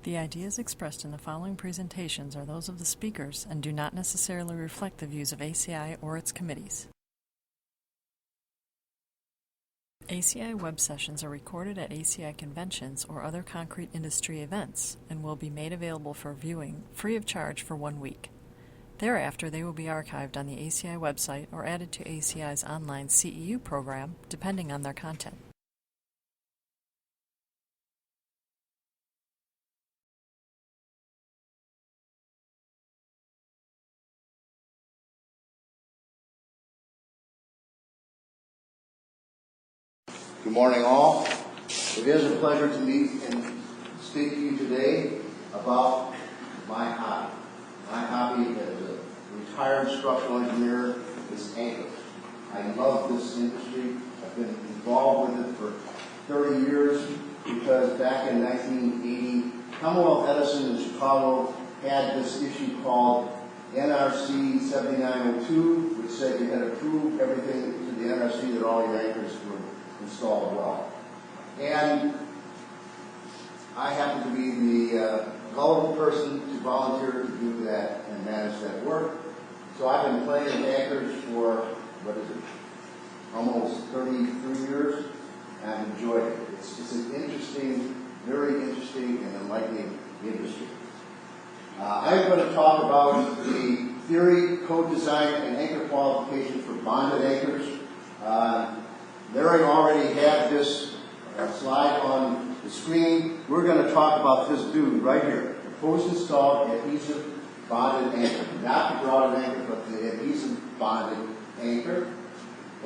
The ideas expressed in the following presentations are those of the speakers and do not necessarily reflect the views of ACI or its committees. ACI web sessions are recorded at ACI conventions or other concrete industry events and will be made available for viewing free of charge for 1 week. Thereafter, they will be archived on the ACI website or added to ACI's online CEU program, depending on their content. Good morning, all. It is a pleasure to meet and speak to you today about my hobby. My hobby as a retired structural engineer is anchors. I love this industry. I've been involved with it for 30 years because back in 1980, Commonwealth Edison in Chicago had this issue called NRC 7902, which said you had to prove everything to the NRC that all your anchors were installed well. And I happen to be the gullible person to volunteer to do that and manage that work. So I've been playing with anchors for, almost 33 years, and I've enjoyed it. It's an interesting, very interesting and enlightening industry. I'm going to talk about the theory, code design, and anchor qualification for bonded anchors. Larry already had this slide on the screen. We're going to talk about this dude right here, the post-installed adhesive bonded anchor. Not the grouted anchor, but the adhesive bonded anchor.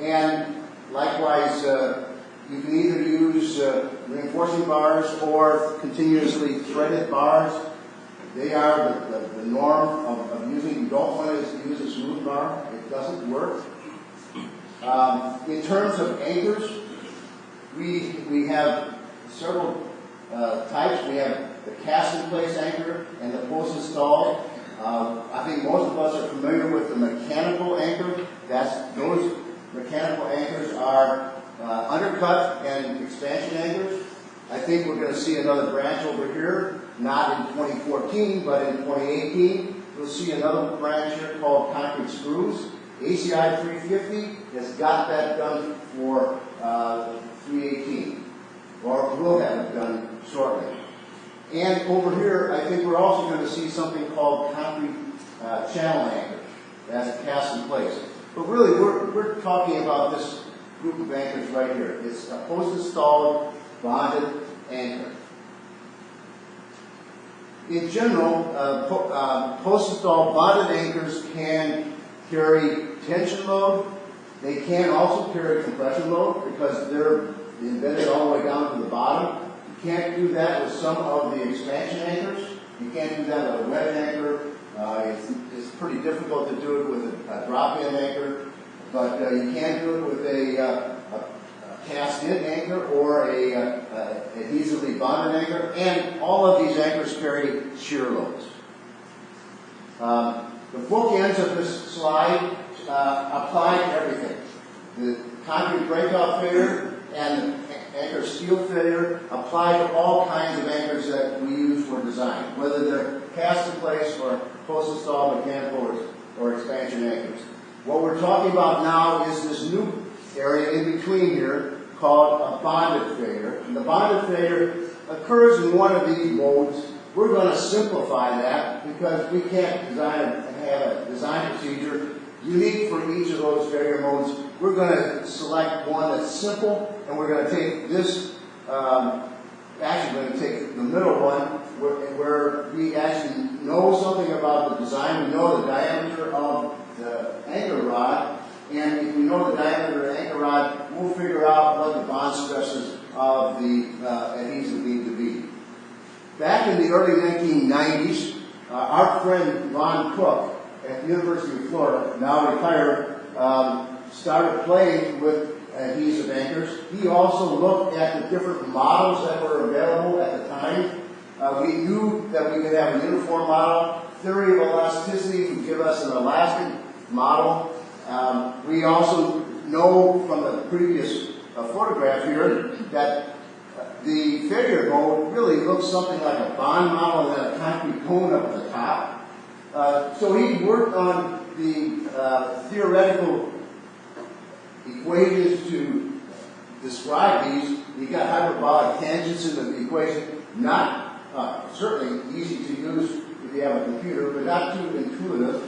And likewise, you can either use reinforcing bars or continuously threaded bars. They are the norm of using. You don't want to use a smooth bar. It doesn't work. In terms of anchors, we have several types. We have the cast-in-place anchor and the post-installed. I think most of us are familiar with the mechanical anchor. Those mechanical anchors are undercut and expansion anchors. I think we're going to see another branch over here, not in 2014, but in 2018. We'll see another branch here called concrete screws. ACI 350 has got that done for 318, or will have it done shortly. And over here, I think we're also going to see something called concrete channel anchors. That's cast in place. But really, we're talking about this group of anchors right here. It's a post-installed bonded anchor. In general, post-installed bonded anchors can carry tension load. They can also carry compression load because they're embedded all the way down to the bottom. You can't do that with some of the expansion anchors. You can't do that with a wet anchor. It's pretty difficult to do it with a drop-in anchor, but you can do it with a cast-in anchor or a adhesively bonded anchor, and all of these anchors carry shear loads. The bookends of this slide apply to everything. The concrete breakout failure and the anchor steel failure apply to all kinds of anchors that we use for design, whether they're cast in place or post-installed mechanical or expansion anchors. What we're talking about now is this new area in between here called a bonded failure. And the bonded failure occurs in one of these modes. We're going to simplify that because we can't have a design procedure unique for each of those failure modes. We're going to select one that's simple, and we're going to take this, actually going to take the middle one, where we actually know something about the design. We know the diameter of the anchor rod, and if we know the diameter of the anchor rod, we'll figure out what the bond stresses of the adhesive need to be. Back in the early 1990s, our friend Ron Cook at the University of Florida, now retired, started playing with adhesive anchors. He also looked at the different models that were available at the time. We knew that we could have a uniform model. Theory of elasticity would give us an elastic model. We also know from the previous photograph here that the failure mode really looks something like a bond model and a concrete cone up at the top. So he worked on the theoretical equations to describe these. He got hyperbolic tangents into the equation, not certainly easy to use if you have a computer, but not too intuitive.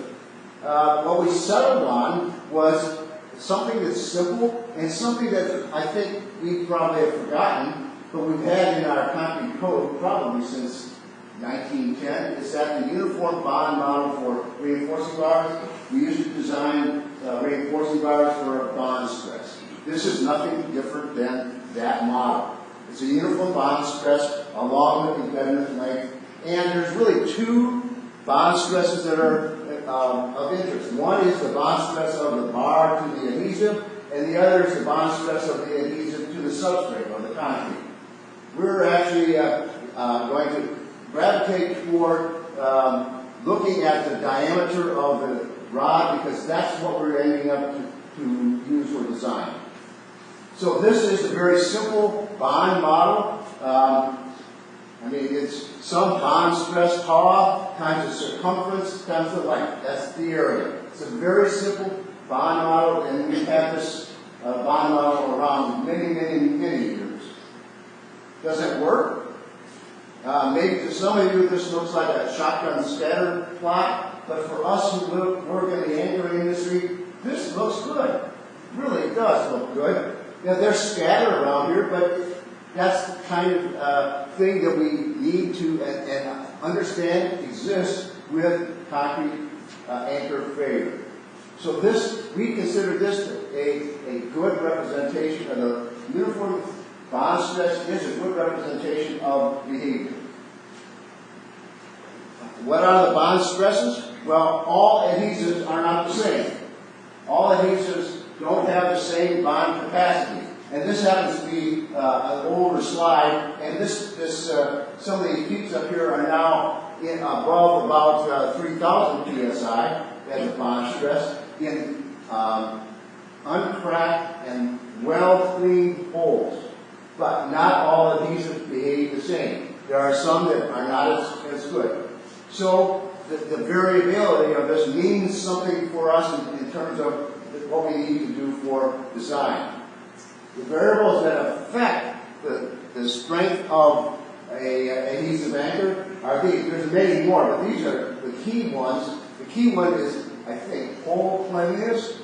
What we settled on was something that's simple and something that I think we probably have forgotten, but we've had in our concrete code probably since 1910, is that the uniform bond model for reinforcing bars. We used to design reinforcing bars for a bond stress. This is nothing different than that model. It's a uniform bond stress along with embedded length, and there's really two bond stresses that are of interest. One is the bond stress of the bar to the adhesive, and the other is the bond stress of the adhesive to the substrate or the concrete. We're actually going to gravitate toward looking at the diameter of the rod because that's what we're ending up to use for design. So this is a very simple bond model. I mean, it's some bond stress tau times the circumference times the length. That's the area. It's a very simple bond model, and we've had this bond model around many years. Does it work? Maybe to some of you this looks like a shotgun scatter plot, but for us who work in the anchoring industry, this looks good. It really does look good. Now, they're scattered around here, but that's the kind of thing that we need to and understand exists with concrete anchor failure. So this, we consider this a good representation of the uniform bond stress is a good representation of behavior. What are the bond stresses? Well, all adhesives are not the same. All adhesives don't have the same bond capacity. And this happens to be an older slide, and some of these peaks up here are now above about 3,000 psi as a bond stress in uncracked and well-cleaned holes. But not all adhesives behave the same. There are some that are not as good. So the variability of this means something for us in terms of what we need to do for design. The variables that affect the strength of a adhesive anchor are these. There's many more, but these are the key ones. The key one is, I think, hole cleanliness,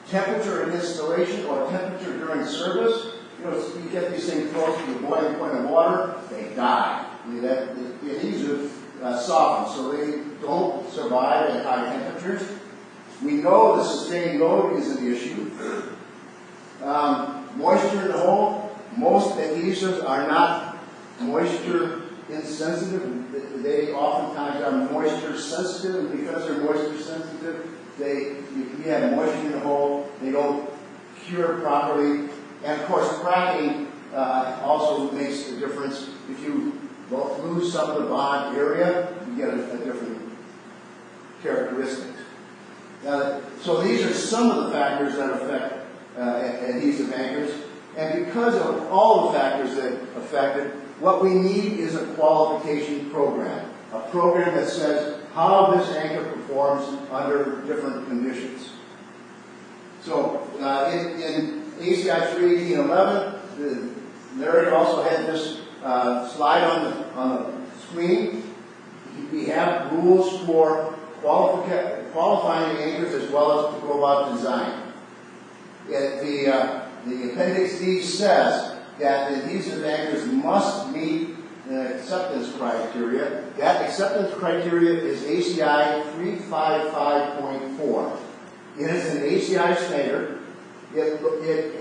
temperature in installation or temperature during service. You know, you get these things close to the boiling point of water, they die. I mean, the adhesive softens, so they don't survive at high temperatures. We know the sustained load is an issue. Moisture in the hole. Most adhesives are not moisture insensitive. They oftentimes are moisture sensitive, and because they're moisture sensitive, if you have moisture in the hole, they don't cure properly. And of course, cracking also makes a difference. If you lose some of the bond area, you get a different characteristic. So these are some of the factors that affect adhesive anchors. And because of all the factors that affect it, what we need is a qualification program. A program that says how this anchor performs under different conditions. So in ACI 31811, Larry also had this slide on the screen. We have rules for qualifying anchors as well as to go about design. The Appendix D says that the adhesive anchors must meet the acceptance criteria. That acceptance criteria is ACI 355.4. It is an ACI standard. It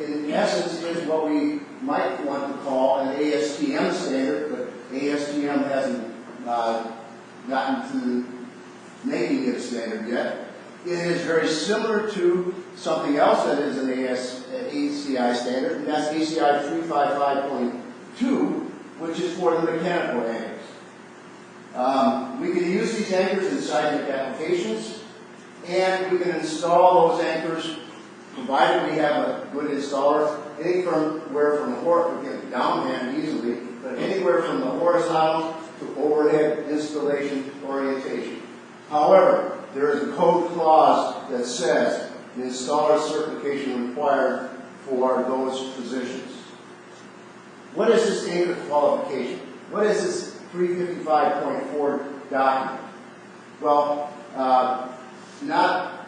in essence is what we might want to call an ASTM standard, but ASTM hasn't gotten to making it a standard yet. It is very similar to something else that is an ACI standard, and that's ACI 355.2, which is for the mechanical anchors. We can use these anchors in seismic applications, and we can install those anchors, provided we have a good installer, from downhand easily, but anywhere from the horizontal to overhead installation orientation. However, there is a code clause that says the installer certification required for those positions. What is this anchor qualification? What is this 355.4 document? Well, not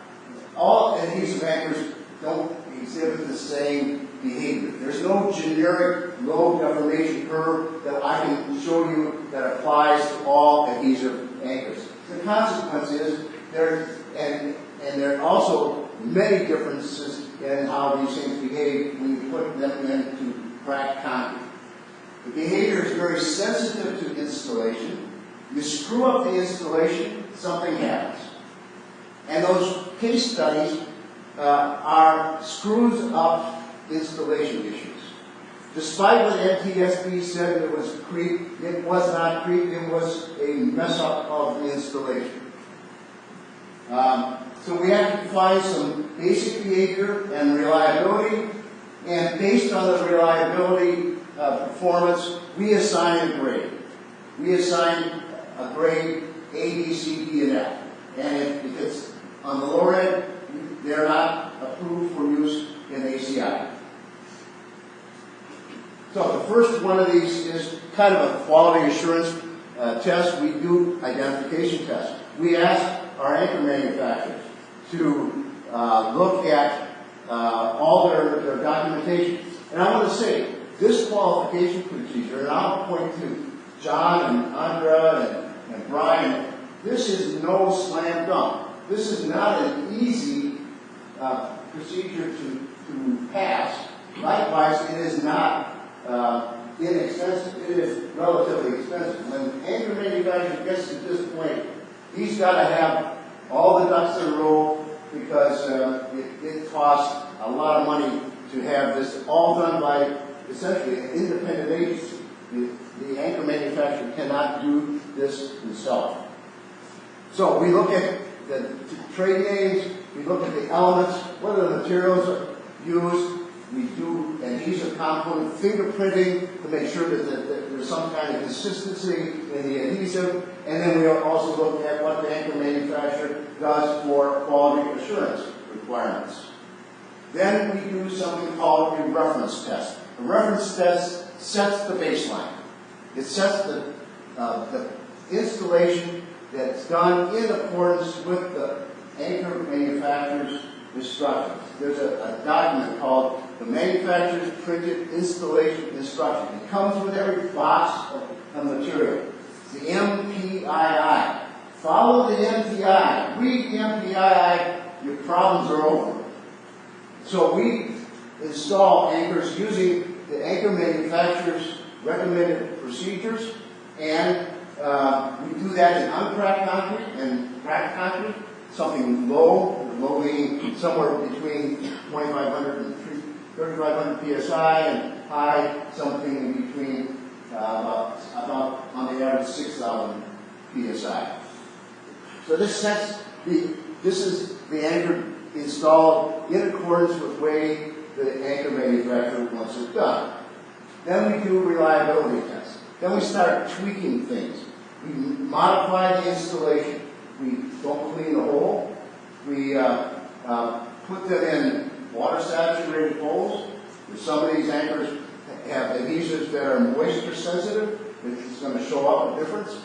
all adhesive anchors don't exhibit the same behavior. There's no generic low deformation curve that I can show you that applies to all adhesive anchors. The consequence is there are also many differences in how these things behave when you put them into cracked concrete. The behavior is very sensitive to installation. You screw up the installation, something happens. And those case studies are screws up installation issues. Despite what NTSB said it was creep, it was not creep, it was a mess up of the installation. So we have to find some basic behavior and reliability, and based on the reliability performance, we assign a grade. We assign a grade A, B, C, D, and F. And if it's on the lower end, they're not approved for use in ACI. So the first one of these is kind of a quality assurance test. We do identification tests. We ask our anchor manufacturers to look at all their documentation. And I want to say, this qualification procedure, and I'll point to John and Andra and Brian, this is no slam dunk. This is not an easy procedure to pass. Likewise, it is not inexpensive. It is relatively expensive. When the anchor manufacturer gets to this point, he's got to have all the ducks in a row because it costs a lot of money to have this all done by essentially an independent agency. The anchor manufacturer cannot do this himself. So we look at the trade names, we look at the elements, what are the materials used, we do adhesive component fingerprinting to make sure that there's some kind of consistency in the adhesive, and then we also look at what the anchor manufacturer does for quality assurance requirements. Then we do something called a reference test. A reference test sets the baseline. It sets the installation that's done in accordance with the anchor manufacturer's instructions. There's a document called the Manufacturer's Printed Installation Instruction. It comes with every box of material. The MPII. Follow the MPI. Read the MPII, your problems are over. So we install anchors using the anchor manufacturer's recommended procedures, and we do that in uncracked concrete and cracked concrete, something low meaning somewhere between 2,500 and 3,500 psi, and high, something in between about on the average 6,000 psi. So this is the anchor installed in accordance with the way the anchor manufacturer wants it done. Then we do reliability tests. Then we start tweaking things. We modify the installation. We don't clean the hole. We put them in water-saturated holes. Some of these anchors have adhesives that are moisture-sensitive. It's going to show up a difference.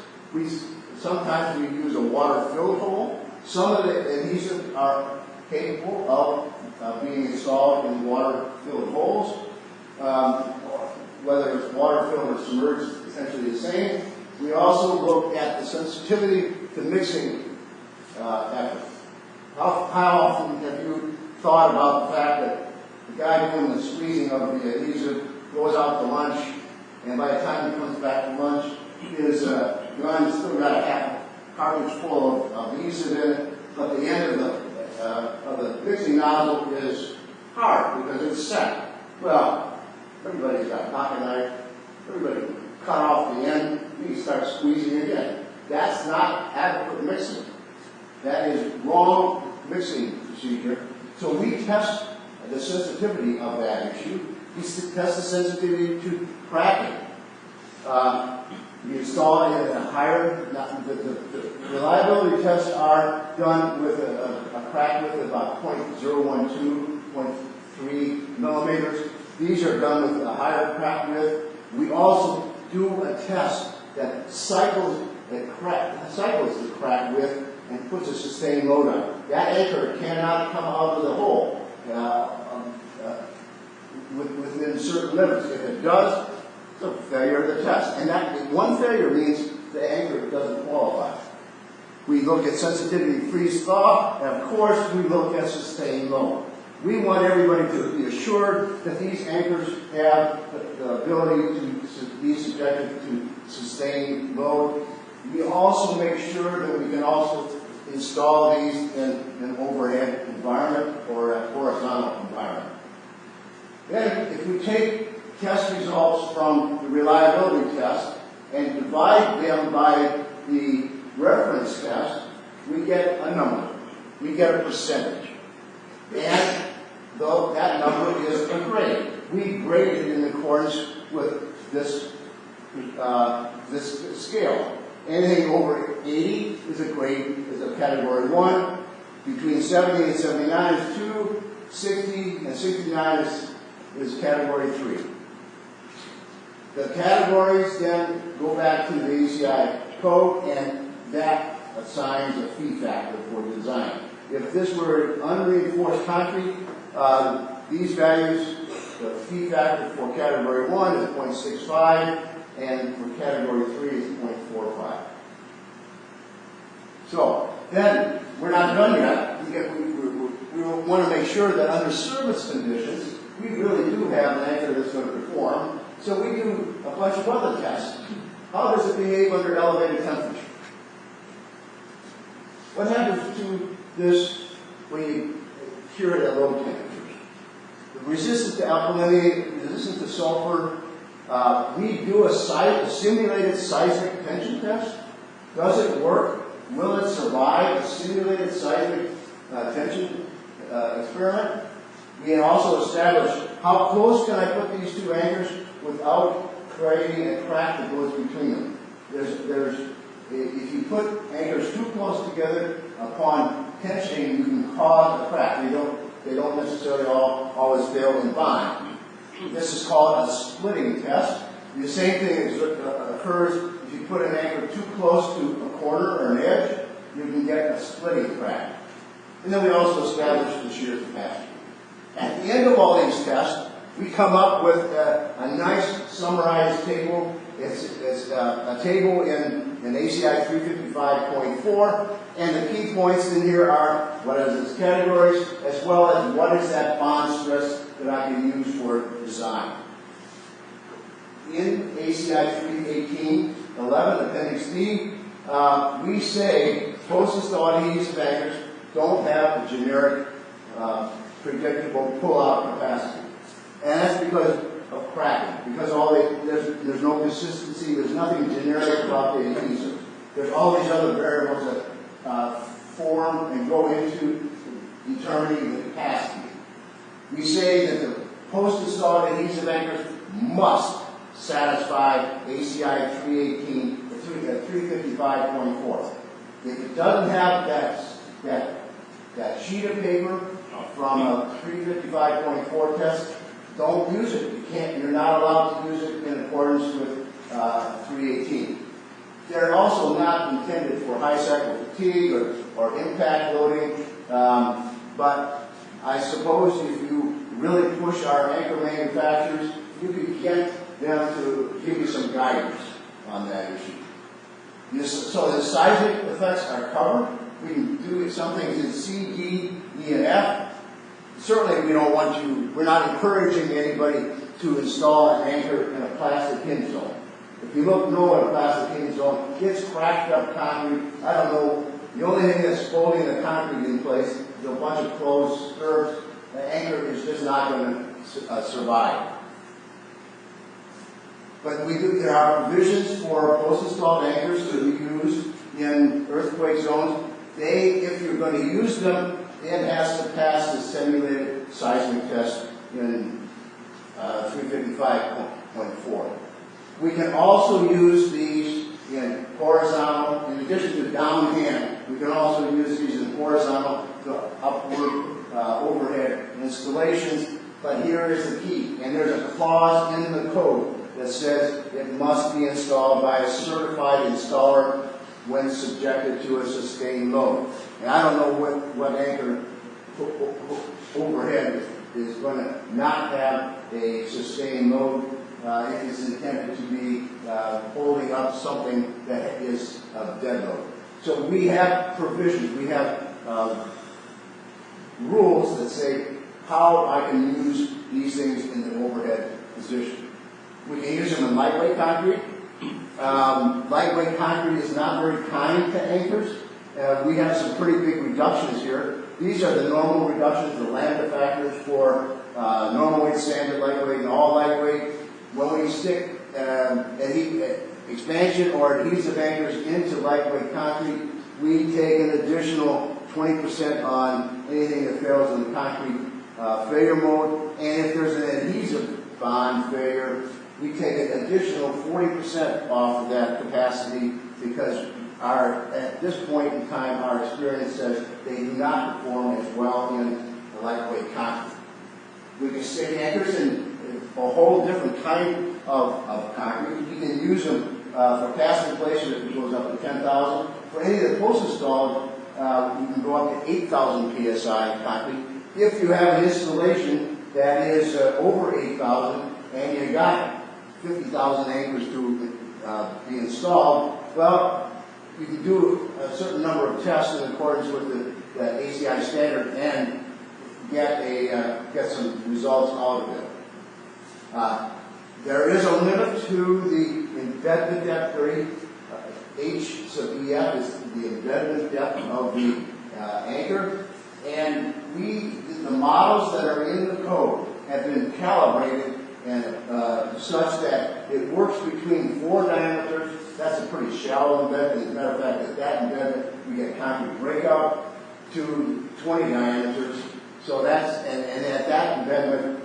Sometimes we use a water-filled hole. Some of the adhesives are capable of being installed in water-filled holes. Whether it's water-filled or submerged, it's essentially the same. We also look at the sensitivity to mixing effort. How often have you thought about the fact that the guy doing the squeezing of the adhesive goes out to lunch, and by the time he comes back from lunch, his gun's still got a half cartridge full of adhesive in it, but the end of the mixing nozzle is hard because it's set. Well, everybody's got a pocket knife. Everybody cut off the end. You can start squeezing again. That's not adequate mixing. That is wrong mixing procedure. So we test the sensitivity of that issue. We test the sensitivity to cracking. You install it in a higher, the reliability tests are done with a crack width of about 0.012, 0.3 millimeters. These are done with a higher crack width. We also do a test that cycles the crack width and puts a sustained load on it. That anchor cannot come out of the hole within certain limits. If it does, it's a failure of the test. And that one failure means the anchor doesn't qualify. We look at sensitivity freeze-thaw, and of course we look at sustained load. We want everybody to be assured that these anchors have the ability to be subjected to sustained load. We also make sure that we can also install these in an overhead environment or a horizontal environment. Then, if we take test results from the reliability test and divide them by the reference test, we get a number. We get a percentage. And though that number is a grade, we grade it in accordance with this scale. Anything over 80 is a grade, is a category 1. Between 70 and 79 is 2. 60 and 69 is category 3. The categories then go back to the ACI code, and that assigns a fee factor for design. If this were unreinforced concrete, these values, the fee factor for category 1 is 0.65, and for category 3 is 0.45. So, then, we're not done yet. We want to make sure that under service conditions, we really do have an anchor that's going to perform. So we do a bunch of other tests. How does it behave under elevated temperature? What happens to this when you cure it at low temperatures? Resistant to alkalinity, resistant to sulfur. We do a simulated seismic tension test. Does it work? Will it survive a simulated seismic tension experiment? We can also establish how close can I put these two anchors without creating a crack that goes between them. If you put anchors too close together, upon tensioning, you can cause a crack. They don't necessarily always fail in bind. This is called a splitting test. The same thing occurs if you put an anchor too close to a corner or an edge, you can get a splitting crack. And then we also establish the shear capacity. At the end of all these tests, we come up with a nice summarized table. It's a table in ACI 355.4, and the key points in here are what is its categories, as well as what is that bond stress that I can use for design. In ACI 318.11, Appendix D, we say post-install adhesive anchors don't have a generic predictable pull-out capacity. And that's because of cracking, because there's no consistency, there's nothing generic about the adhesive. There's all these other variables that form and go into determining the capacity. We say that the post-installed adhesive anchors must satisfy ACI 355.4. If it doesn't have that sheet of paper from a 355.4 test, don't use it. You're not allowed to use it in accordance with 318. They're also not intended for high cycle fatigue or impact loading, but I suppose if you really push our anchor manufacturers, you could get them to give you some guidance on that issue. So the seismic effects are covered. We can do some things in C, D, E, and F. Certainly we're not encouraging anybody to install an anchor in a plastic hinge zone. If you know at a plastic hinge zone, it's cracked up concrete. I don't know. The only thing that's holding the concrete in place is a bunch of closed skirts. The anchor is just not going to survive. But there are provisions for post-installed anchors to be used in earthquake zones. If you're going to use them, it has to pass the simulated seismic test in 355.4. We can also use these in horizontal, in addition to downhand, we can also use these in horizontal to upward overhead installations. But here is the key, and there's a clause in the code that says it must be installed by a certified installer when subjected to a sustained load. And I don't know what anchor overhead is going to not have a sustained load if it's intended to be holding up something that is a dead load. So we have provisions, we have rules that say how I can use these things in the overhead position. We can use them in lightweight concrete. Lightweight concrete is not very kind to anchors. We have some pretty big reductions here. These are the normal reductions, the lambda factors for normal weight, standard lightweight, and all lightweight. When we stick expansion or adhesive anchors into lightweight concrete, we take an additional 20% on anything that fails in the concrete failure mode. And if there's an adhesive bond failure, we take an additional 40% off of that capacity because at this point in time, our experience says they do not perform as well in the lightweight concrete. We can stick anchors in a whole different kind of concrete. You can use them for cast in place if it goes up to 10,000. For any of the post-installed, you can go up to 8,000 psi concrete. If you have an installation that is over 8,000 and you got 50,000 anchors to be installed, well, you can do a certain number of tests in accordance with the ACI standard and get some results out of it. There is a limit to the embedment depth. H sub EF is the embedment depth of the anchor, and the models that are in the code have been calibrated and such that it works between 4 diameters. That's a pretty shallow embedment. As a matter of fact, at that embedment, we get concrete breakout to 20 diameters. So that's, and at that embedment,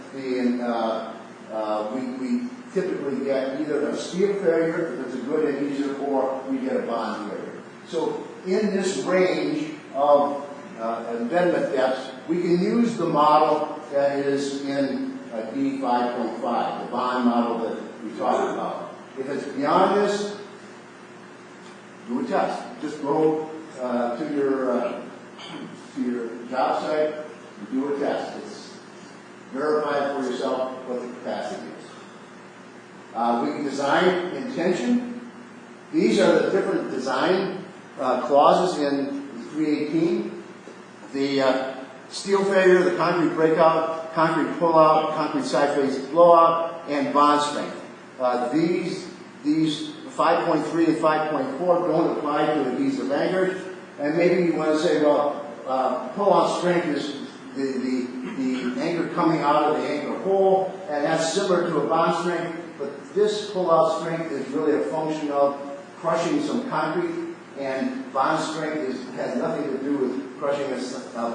we typically get either a steel failure, if it's a good adhesive, or we get a bond failure. So in this range of embedment depths, we can use the model that is in D5.5, the bond model that we talked about. If it's beyond this, do a test. Just go to your job site and do a test. Verify for yourself what the capacity is. We can design in tension. These are the different design clauses in 318. The steel failure, the concrete breakout, concrete pullout, concrete side face blowout, and bond strength. These 5.3 and 5.4 don't apply to adhesive anchors. And maybe you want to say, well, pull-out strength is the anchor coming out of the anchor hole, and that's similar to a bond strength, but this pull-out strength is really a function of crushing some concrete, and bond strength has nothing to do with crushing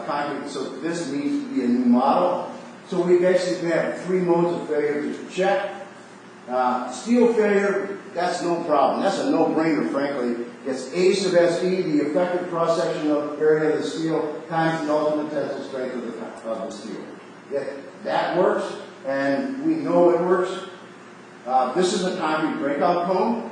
concrete, so this needs to be a new model. So we basically have 3 modes of failure to check. Steel failure, that's no problem. That's a no-brainer, frankly. It's A sub SE, the effective cross-section of area of the steel, times the ultimate tensile strength of the steel. That works, and we know it works. This is a concrete breakout cone.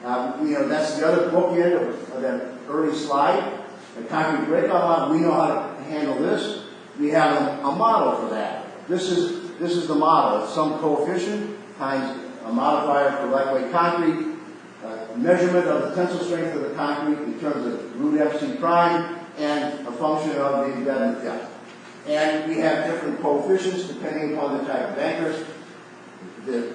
That's the other bookend of that early slide. The concrete breakout model, we know how to handle this. We have a model for that. This is the model. It's some coefficient times a modifier for lightweight concrete, measurement of the tensile strength of the concrete in terms of root FC prime, and a function of the embedment depth. And we have different coefficients depending upon the type of anchors. The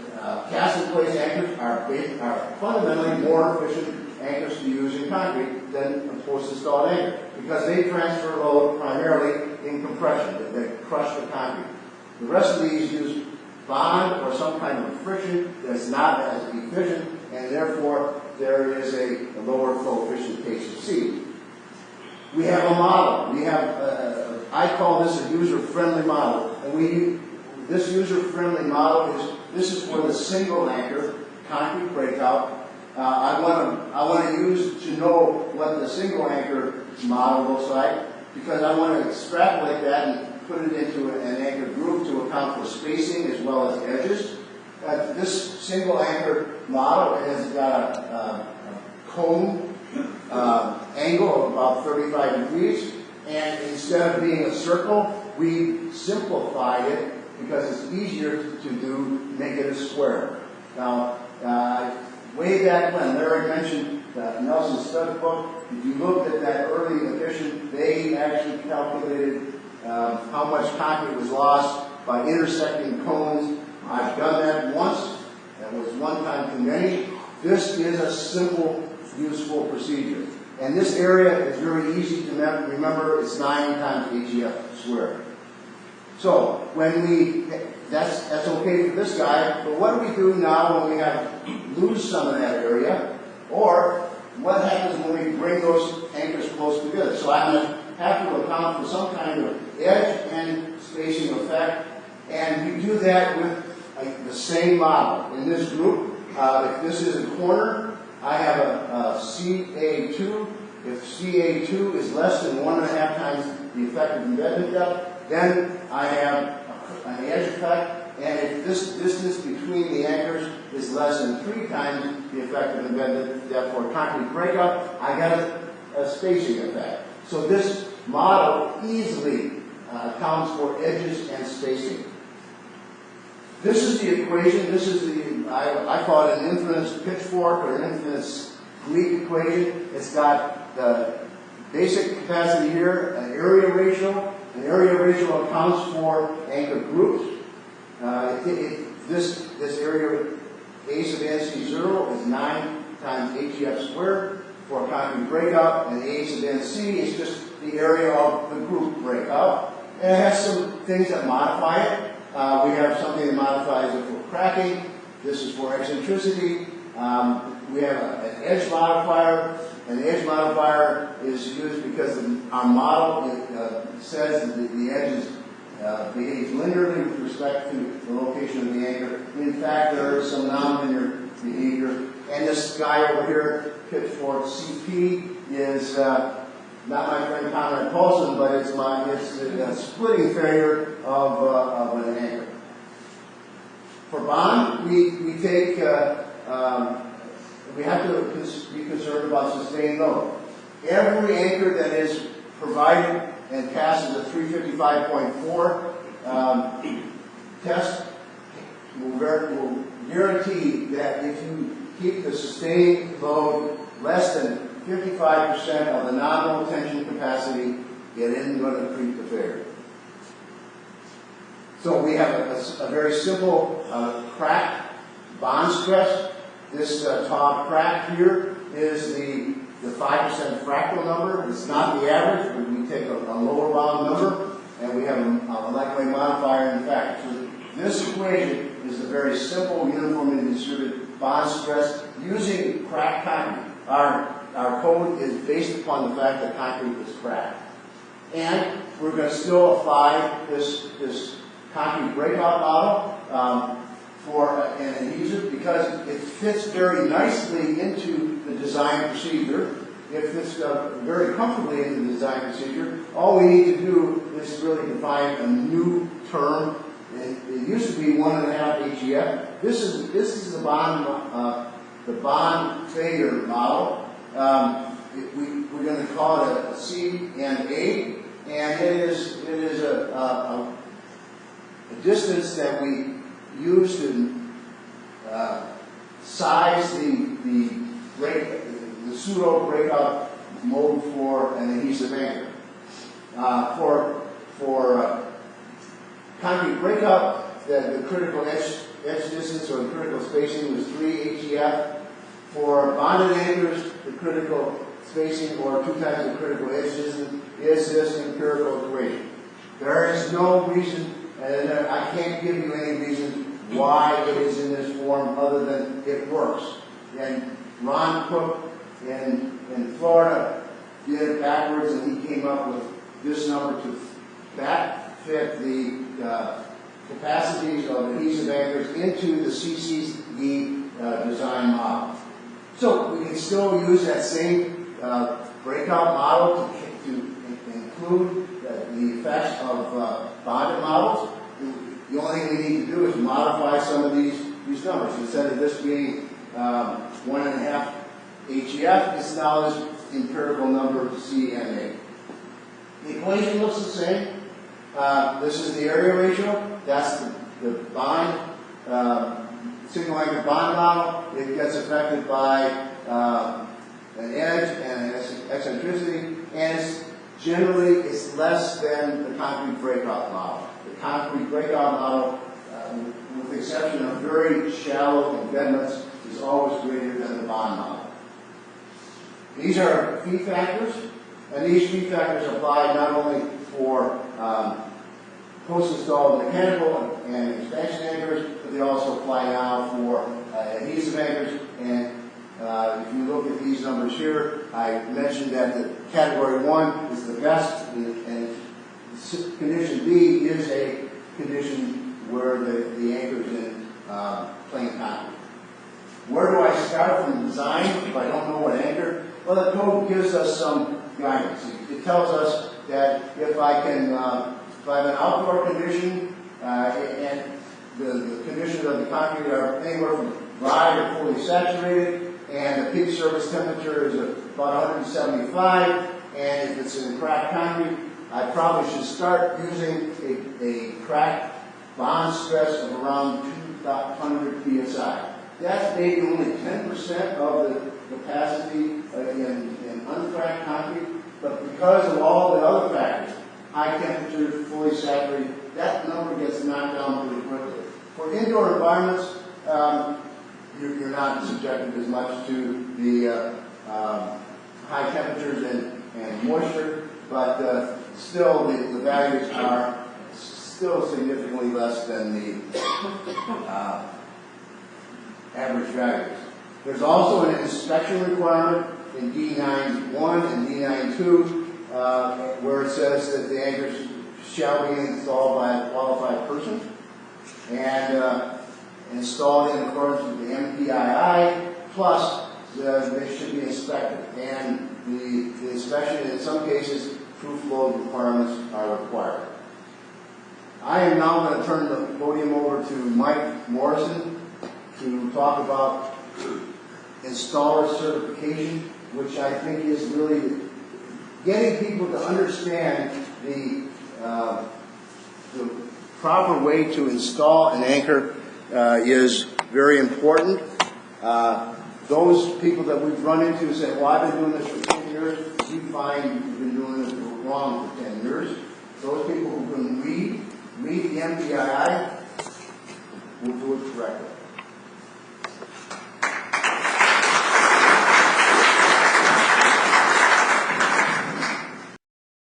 cast-in-place anchors are fundamentally more efficient anchors to use in concrete than a post-installed anchor because they transfer load primarily in compression. They crush the concrete. The rest of these use bond or some kind of friction that's not as efficient, and therefore there is a lower coefficient KCC. We have a model. We have, I call this a user-friendly model, and this user-friendly model this is for the single anchor concrete breakout. I want to use to know what the single anchor model looks like, because I want to extrapolate that and put it into an anchor group to account for spacing as well as edges. This single anchor model has got a cone angle of about 35 degrees, and instead of being a circle, we simplified it because it's easier to do, make it a square. Now, way back when, Larry mentioned Nelson Stud book. If you looked at that early edition, they actually calculated how much concrete was lost by intersecting cones. I've done that once. That was one time too many. This is a simple, useful procedure. And this area is very easy to remember. It's 9 times HEF squared. So when that's okay for this guy, but what do we do now when we lose some of that area? Or what happens when we bring those anchors close together? So I'm going to have to account for some kind of edge and spacing effect, and we do that with the same model. In this group, if this is a corner, I have a CA2. If CA2 is less than 1.5 times the effective embedded depth, then I have an edge effect, and if this distance between the anchors is less than 3 times the effective embedded depth for concrete breakup, I got a spacing effect. So this model easily accounts for edges and spacing. This is the equation. This is I call it an infinite pitchfork or an infinite Greek equation. It's got the basic capacity here, an area ratio. An area ratio accounts for anchor groups. This area, A sub NC0 is 9 times HEF squared for concrete breakout, and A sub NC is just the area of the group breakout. And it has some things that modify it. We have something that modifies it for cracking. This is for eccentricity. We have an edge modifier. An edge modifier is used because our model says that the edges behave linearly with respect to the location of the anchor. In fact, there is some nonlinear behavior. And this guy over here, pitchfork CP, is not my friend Conrad Paulson, but it's a splitting failure of an anchor. For bond, we take, we have to be concerned about sustained load. Every anchor that is provided and passes a 355.4 test will guarantee that if you keep the sustained load less than 55% of the nominal tension capacity, it isn't going to creep to failure. So we have a very simple crack bond stress. This top crack here is the 5% fractal number. It's not the average, but we take a lower bound number, and we have a molecular modifier in fact. So this equation is a very simple, uniformly distributed bond stress using cracked concrete. Our code is based upon the fact that concrete is cracked. And we're going to still apply this concrete breakout model for an adhesive because it fits very nicely into the design procedure. It fits very comfortably into the design procedure. All we need to do is really define a new term. It used to be 1.5 HEF. This is the bond failure model. We're going to call it a C and A, and it is a distance that we use to size the pseudo breakout mode for an adhesive anchor. For concrete breakout, the critical edge distance or the critical spacing was 3 HEF. For bonded anchors, the critical spacing or 2 times the critical edge distance is this empirical equation. There is no reason, and I can't give you any reason why it is in this form other than it works. And Ron Cook in Florida did it backwards, and he came up with this number to fit the capacities of adhesive anchors into the CCD design model. So we can still use that same breakout model to include the effects of bonded models. The only thing we need to do is modify some of these numbers. Instead of this being 1.5 HEF, it's now this empirical number CMA. The equation looks the same. This is the area ratio. That's the bond, single anchor bond model. It gets affected by an edge and an eccentricity, and it's less than the concrete breakout model. The concrete breakout model, with the exception of very shallow embedments, is always greater than the bond model. These are fee factors, and these fee factors apply not only for post-installed mechanical and expansion anchors, but they also apply now for adhesive anchors. And if you look at these numbers here, I mentioned that the category 1 is the best, and condition B is a condition where the anchor is in plain concrete. Where do I start from design if I don't know what anchor? Well, the code gives us some guidance. It tells us that if I have an outdoor condition and the conditions of the concrete are anywhere from dry to fully saturated, and the peak surface temperature is about 175, and if it's in cracked concrete, I probably should start using a cracked bond stress of around 200 psi. That's maybe only 10% of the capacity in uncracked concrete, but because of all the other factors, high temperature, fully saturated, that number gets knocked down pretty quickly. For indoor environments, you're not subjected as much to the high temperatures and moisture, but still the values are still significantly less than the average values. There's also an inspection requirement in D9.1 and D9.2 where it says that the anchors shall be installed by a qualified person and installed in accordance with the MPII, plus they should be inspected. And the inspection, in some cases, proof load requirements are required. I am now going to turn the podium over to Mike Morrison to talk about installer certification, which I think is really getting people to understand the proper way to install an anchor is very important. Those people that we've run into say, well, I've been doing this for 10 years. You find you've been doing this wrong for 10 years. Those people who can read the MPII will do it correctly.